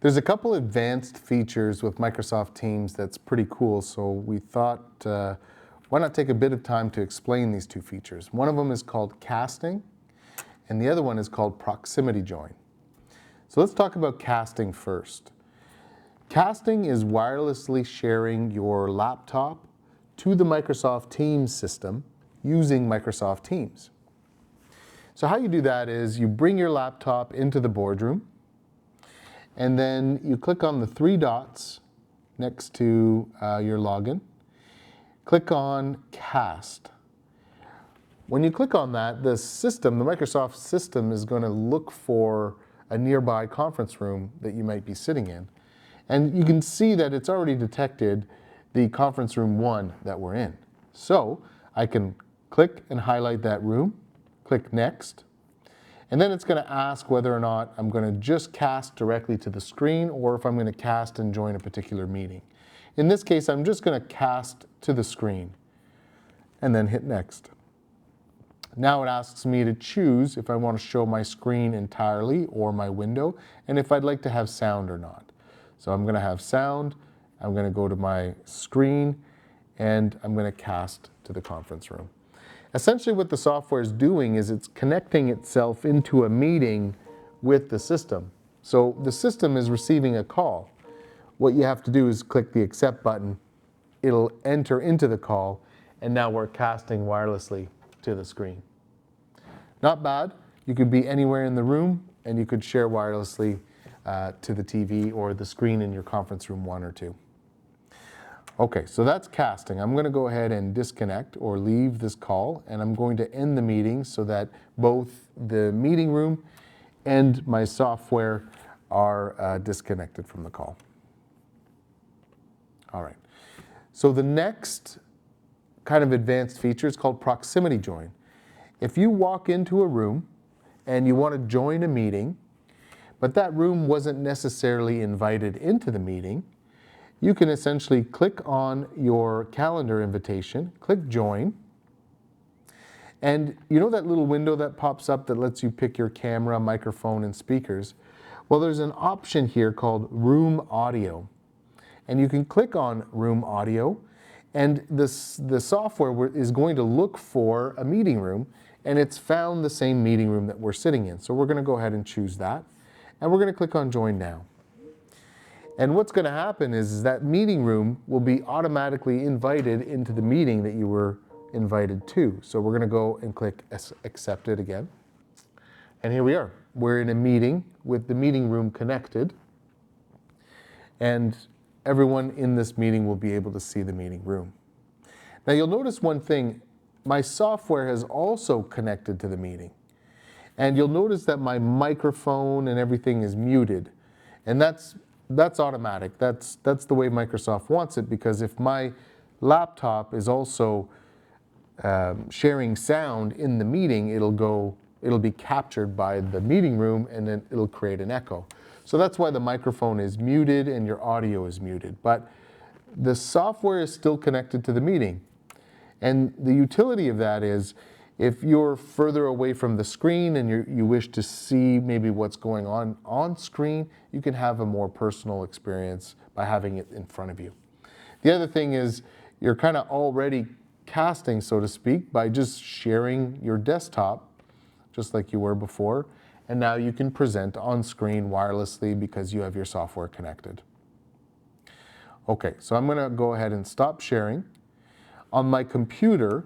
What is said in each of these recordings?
There's a couple advanced features with Microsoft Teams that's pretty cool, so we thought, why not take a bit of time to explain these two features. One of them is called casting, and the other one is called proximity join. So let's talk about casting first. Casting is wirelessly sharing your laptop to the Microsoft Teams system using Microsoft Teams. So how you do that is you bring your laptop into the boardroom, and then you click on the three dots next to your login. Click on Cast. When you click on that, the system, the Microsoft system, is going to look for a nearby conference room that you might be sitting in. And you can see that it's already detected the conference room 1 that we're in. So I can click and highlight that room, click Next, and then it's going to ask whether or not I'm going to just cast directly to the screen or if I'm going to cast and join a particular meeting. In this case, I'm just going to cast to the screen and then hit Next. Now it asks me to choose if I want to show my screen entirely or my window, and if I'd like to have sound or not. So I'm going to have sound, I'm going to go to my screen, and I'm going to cast to the conference room. Essentially what the software is doing is it's connecting itself into a meeting with the system. So the system is receiving a call. What you have to do is click the accept button. It'll enter into the call, and now we're casting wirelessly to the screen. Not bad. You could be anywhere in the room, and you could share wirelessly to the TV or the screen in your conference room 1 or 2. Okay, so that's casting. I'm going to go ahead and disconnect or leave this call, and I'm going to end the meeting so that both the meeting room and my software are disconnected from the call. All right. So the next kind of advanced feature is called proximity join. If you walk into a room and you want to join a meeting, but that room wasn't necessarily invited into the meeting, you can essentially click on your calendar invitation, click Join, and you know that little window that pops up that lets you pick your camera, microphone, and speakers? Well, there's an option here called Room Audio, and you can click on Room Audio, and the software is going to look for a meeting room, and it's found the same meeting room that we're sitting in. So we're going to go ahead and choose that, and we're going to click on Join Now. And what's going to happen is that meeting room will be automatically invited into the meeting that you were invited to. So we're going to go and click Accept it again. And here we are. We're in a meeting with the meeting room connected. And everyone in this meeting will be able to see the meeting room. Now you'll notice one thing. My software has also connected to the meeting. And you'll notice that my microphone and everything is muted. And that's automatic. That's the way Microsoft wants it, because if my laptop is also sharing sound in the meeting, it'll be captured by the meeting room, and then it'll create an echo. So that's why the microphone is muted and your audio is muted. But the software is still connected to the meeting. And the utility of that is, if you're further away from the screen and you wish to see maybe what's going on screen, you can have a more personal experience by having it in front of you. The other thing is, you're kind of already casting, so to speak, by just sharing your desktop, just like you were before, and now you can present on screen wirelessly because you have your software connected. Okay, so I'm going to go ahead and stop sharing. On my computer,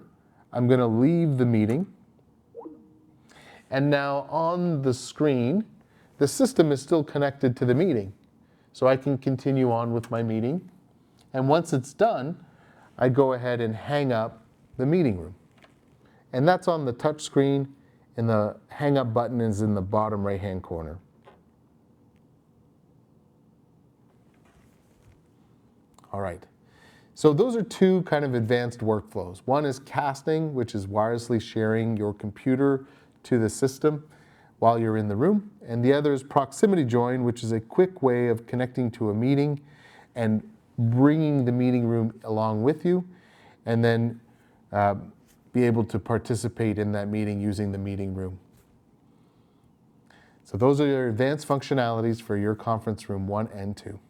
I'm going to leave the meeting, and now on the screen, the system is still connected to the meeting. So I can continue on with my meeting, and once it's done, I go ahead and hang up the meeting room. And that's on the touch screen, and the hang up button is in the bottom right-hand corner. All right. So those are two kind of advanced workflows. One is casting, which is wirelessly sharing your computer to the system while you're in the room. And the other is proximity join, which is a quick way of connecting to a meeting and bringing the meeting room along with you, and then be able to participate in that meeting using the meeting room. So So those are your advanced functionalities for your conference room 1 and 2.